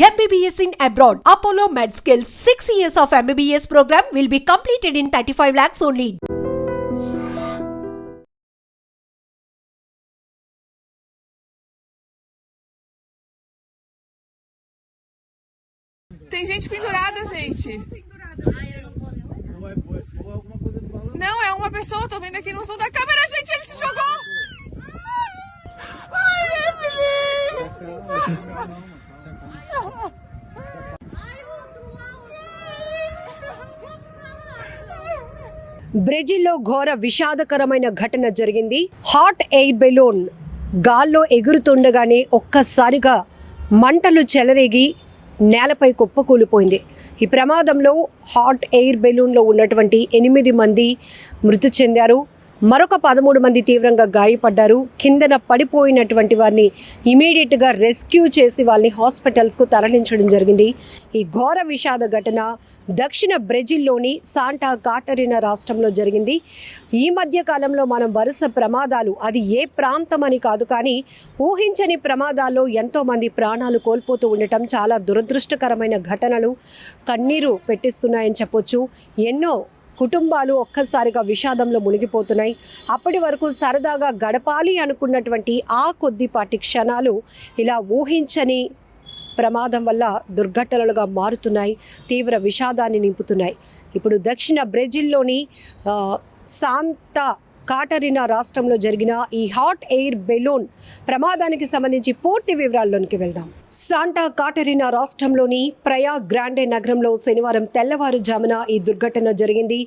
MBBS in abroad. Apollo MedSkill 6 years of MBBS program will be completed in 35 lakhs only. Tem gente pendurada, gente. Não, é uma pessoa, tô vendo aqui no som da câmera, gente, ele se jogou! Ai, Evelyn! బ్రెజిల్లో ఘోర విషాదకరమైన ఘటన జరిగింది. Hot air balloon గాల్లో ఎగురుతుండగానే ఒక్కసారిగా మంటలు చెలరేగి నేలపై కుప్పకూలిపోయింది. ఈ ప్రమాదంలో హాట్ ఎయిర్ బెలూన్లో ఉన్నటువంటి 8 మంది మృతి చెందారు. మరొక 13 మంది తీవ్రంగా గాయపడ్డారు. కిందన పడిపోయినటువంటి వారిని ఇమీడియట్గా రెస్క్యూ చేసి వాళ్ళని హాస్పిటల్స్కు తరలించడం జరిగింది. ఈ ఘోర విషాద ఘటన దక్షిణ బ్రెజిల్లోని శాంటా కాటరినా రాష్ట్రంలో జరిగింది. ఈ మధ్య కాలంలో మనం వరుస ప్రమాదాలు, అది ఏ ప్రాంతం అని కాదు కానీ ఊహించని ప్రమాదాల్లో ఎంతోమంది ప్రాణాలు కోల్పోతూ ఉండటం చాలా దురదృష్టకరమైన ఘటనలు కన్నీరు పెట్టిస్తున్నాయని చెప్పొచ్చు. ఎన్నో కుటుంబాలు ఒక్కసారిగా విషాదంలో మునిగిపోతున్నాయి. అప్పటి వరకు సరదాగా గడపాలి అనుకున్నటువంటి ఆ కొద్దిపాటి క్షణాలు ఇలా ఊహించని ప్రమాదం వల్ల దుర్ఘటనలుగా మారుతున్నాయి, తీవ్ర విషాదాన్ని నింపుతున్నాయి. ఇప్పుడు దక్షిణ బ్రెజిల్లోని శాంటా కాటరినా రాష్ట్రంలో జరిగిన ఈ హాట్ ఎయిర్ బెలూన్ ప్రమాదానికి సంబంధించి పూర్తి వివరాల్లోనికి వెళ్దాం. శాంటా కాటరినా రాష్ట్రంలోని ప్రయా గ్రాండే నగరంలో శనివారం తెల్లవారుజామున ఈ దుర్ఘటన జరిగింది.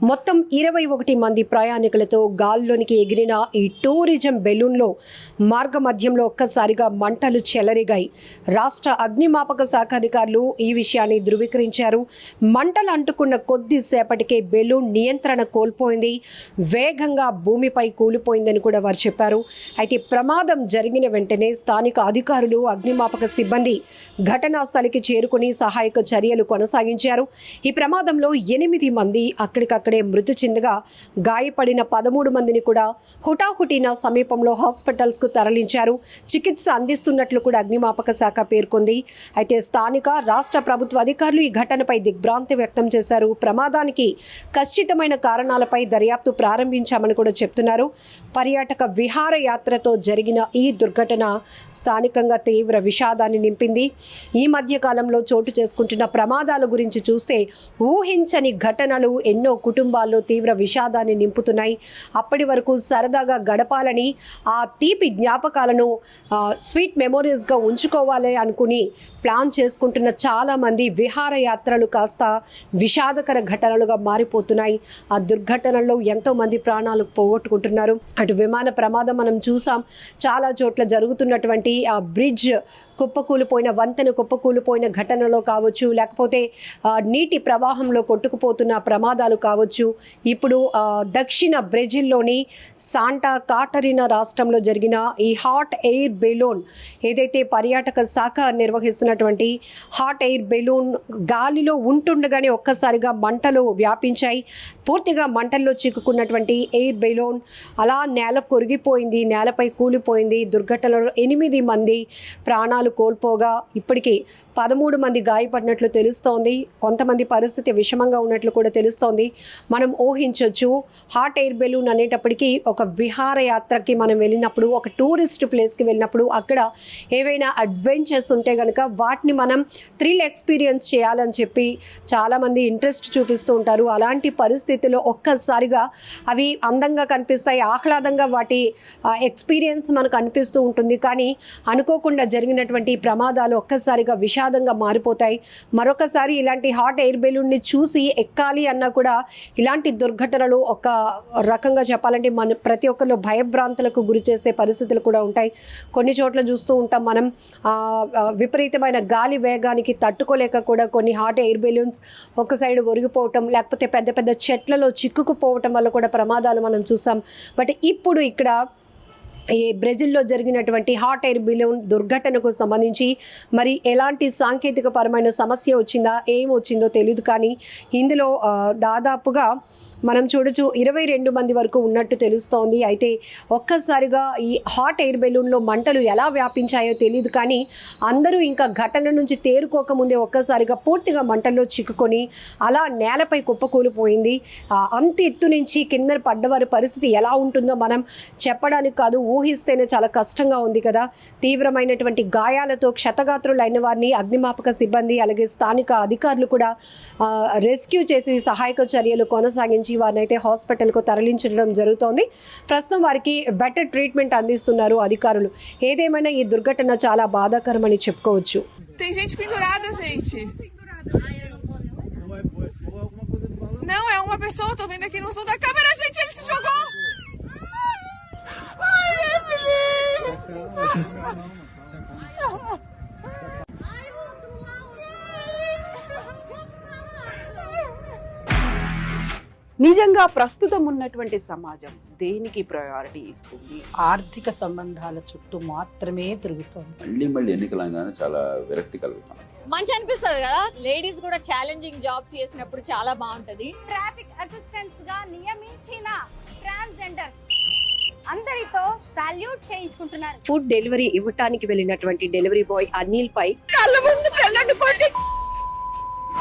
మొత్తం 21 మంది ప్రయాణికులతో గాల్లోనికి ఎగిరిన ఈ టూరిజం బెలూన్లో మార్గ మధ్యంలో ఒక్కసారిగా మంటలు చెలరిగాయి. రాష్ట్ర అగ్నిమాపక శాఖ అధికారులు ఈ విషయాన్ని ధృవీకరించారు. మంటలు అంటుకున్న కొద్దిసేపటికే బెలూన్ నియంత్రణ కోల్పోయింది, వేగంగా భూమిపై కూలిపోయిందని కూడా వారు చెప్పారు. అయితే ప్రమాదం జరిగిన వెంటనే స్థానిక అధికారులు, అగ్నిమాపక సిబ్బంది ఘటనా స్థలికి చేరుకుని సహాయక చర్యలు కొనసాగించారు. ఈ ప్రమాదంలో 8 మంది అక్కడికక్కడే మృతి చెందగా గాయపడిన 13 మందిని కూడా హుటాహుటిన సమీపంలో హాస్పిటల్స్కు తరలించారు. చికిత్స అందిస్తున్నట్లు కూడా అగ్నిమాపక శాఖ పేర్కొంది. అయితే స్థానిక రాష్ట్ర ప్రభుత్వ అధికారులు ఈ ఘటనపై దిగ్భ్రాంతి వ్యక్తం చేశారు. ప్రమాదానికి ఖచ్చితమైన కారణాలపై దర్యాప్తు ప్రారంభించామని కూడా చెప్తున్నారు. పర్యాటక విహారయాత్రతో జరిగిన ఈ దుర్ఘటన స్థానికంగా తీవ్ర విషాదాన్ని నింపింది. ఈ మధ్య కాలంలో చోటు చేసుకుంటున్న ప్రమాదాల గురించి చూస్తే ఊహించని ఘటనలు ఎన్నో కుటుంబాల్లో తీవ్ర విషాదాన్ని నింపుతున్నాయి. అప్పటి వరకు సరదాగా గడపాలని, ఆ తీపి జ్ఞాపకాలను స్వీట్ మెమోరీస్గా ఉంచుకోవాలి అనుకుని ప్లాన్ చేసుకుంటున్న చాలామంది విహారయాత్రలు కాస్త విషాదకర ఘటనలుగా మారిపోతున్నాయి. ఆ దుర్ఘటనల్లో ఎంతోమంది ప్రాణాలు పోగొట్టుకుంటున్నారు. అటు విమాన ప్రమాదం మనం చూసాం, చాలా చోట్ల జరుగుతున్నటువంటి ఆ బ్రిడ్జ్ కుప్పకూలిపోయిన, వంతెన కుప్పకూలిపోయిన ఘటనలో కావచ్చు, లేకపోతే నీటి ప్రవాహంలో కొట్టుకుపోతున్న ప్రమాదాలు కావచ్చు. ఇప్పుడు దక్షిణ బ్రెజిల్లోని శాంటా కాటరినా రాష్ట్రంలో జరిగిన ఈ హాట్ ఎయిర్ బెలూన్, ఏదైతే పర్యాటక శాఖ నిర్వహిస్తున్నటువంటి హాట్ ఎయిర్ బెలూన్ గాలిలో ఉంటుండగానే ఒక్కసారిగా మంటలు వ్యాపించాయి. పూర్తిగా మంటల్లో చిక్కుకున్నటువంటి ఎయిర్ బెలూన్ అలా నేల కొరిగిపోయింది, నేలపై కూలిపోయింది. దుర్ఘటనలో 8 మంది ప్రాణాలు కోల్పోగా ఇప్పటికీ 13 మంది గాయపడినట్లు తెలుస్తోంది. కొంతమంది పరిస్థితి విషమంగా ఉన్నట్లు కూడా తెలుస్తోంది. మనం ఊహించవచ్చు, హాట్ ఎయిర్ బెలూన్ అనేటప్పటికీ ఒక విహారయాత్రకి మనం వెళ్ళినప్పుడు, ఒక టూరిస్ట్ ప్లేస్కి వెళ్ళినప్పుడు అక్కడ ఏవైనా అడ్వెంచర్స్ ఉంటే కనుక వాటిని మనం థ్రిల్ ఎక్స్పీరియన్స్ చేయాలని చెప్పి చాలామంది ఇంట్రెస్ట్ చూపిస్తూ ఉంటారు. అలాంటి పరిస్థితిలో ఒక్కసారిగా అవి అందంగా కనిపిస్తాయి, ఆహ్లాదంగా వాటి ఎక్స్పీరియన్స్ మనకు అనిపిస్తూ ఉంటుంది. కానీ అనుకోకుండా జరిగినటువంటి ప్రమాదాలు ఒక్కసారిగా విషాదంగా మారిపోతాయి. మరొకసారి ఇలాంటి హాట్ ఎయిర్ బెలూన్ని చూసి ఎక్కాలి అన్నా కూడా ఇలాంటి దుర్ఘటనలు ఒక రకంగా చెప్పాలంటే మన ప్రతి ఒక్కరిలో భయభ్రాంతులకు గురి చేసే పరిస్థితులు కూడా ఉంటాయి. కొన్ని చోట్ల చూస్తూ ఉంటాం మనం, విపరీతమైన గాలి వేగానికి తట్టుకోలేక కూడా కొన్ని హాట్ ఎయిర్ బెలూన్స్ ఒక సైడ్ ఒరిగిపోవటం, లేకపోతే పెద్ద పెద్ద చెట్లలో చిక్కుకుపోవటం వల్ల కూడా ప్రమాదాలు మనం చూసాం. బట్ ఇప్పుడు ఇక్కడ ఈ బ్రెజిల్లో జరిగినటువంటి హాట్ ఎయిర్ బెలూన్ దుర్ఘటనకు సంబంధించి మరి ఎలాంటి సాంకేతిక పరమైన సమస్య వచ్చిందా ఏం వచ్చిందో తెలియదు, కానీ ఇందులో దాదాపుగా మనం చూడొచ్చు 22 మంది వరకు ఉన్నట్టు తెలుస్తోంది. అయితే ఒక్కసారిగా ఈ హాట్ ఎయిర్ బెలూన్లో మంటలు ఎలా వ్యాపించాయో తెలియదు, కానీ అందరూ ఇంకా ఘటన నుంచి తేరుకోకముందే ఒక్కసారిగా పూర్తిగా మంటల్లో చిక్కుకొని అలా నేలపై కుప్పకూలిపోయింది. అంత ఎత్తు నుంచి కింద పడ్డవారి పరిస్థితి ఎలా ఉంటుందో మనం చెప్పడానికి కాదు, ఊహిస్తేనే చాలా కష్టంగా ఉంది కదా. తీవ్రమైనటువంటి గాయాలతో క్షతగాత్రులైన వారిని అగ్నిమాపక సిబ్బంది అలాగే స్థానిక అధికారులు కూడా రెస్క్యూ చేసి సహాయక చర్యలు కొనసాగించి వారిని అయితే హాస్పిటల్కు తరలించడం జరుగుతోంది. ప్రస్తుతం వారికి బెటర్ ట్రీట్మెంట్ అందిస్తున్నారు అధికారులు. ఏదేమైనా ఈ దుర్ఘటన చాలా బాధాకరమని చెప్పుకోవచ్చు. Tem gente pendurada, gente. Não, é uma pessoa, tô vendo aqui no som da câmera, gente, ele se jogou! Ai, Evelyn! నిజంగా ప్రస్తుతం ఉన్నటువంటి సమాజం దేనికి ప్రయారిటీ ఇస్తుంది? ఆర్థిక సంబంధాల చుట్టూ మాత్రమే తిరుగుతోంది. మళ్ళీ ఎన్నికలంగానే చాలా విరక్తి కలుగుతాం. మంచి అనిపిస్తుంది కదా, లేడీస్ కూడా ఛాలెంజింగ్ జాబ్స్ చేసినప్పుడు చాలా బాగుంటది. ట్రాఫిక్ అసిస్టెంట్స్ గా నియమించిన ట్రాన్స్జెండర్స్ అందరితో సాల్యూట్ చేయించుకుంటున్నారు. ఫుడ్ డెలివరీ ఇవ్వటానికి వెళ్ళినటువంటి డెలివరీ బాయ్ అనిల్ పై కళ్ళ ముందు పెళ్ళండి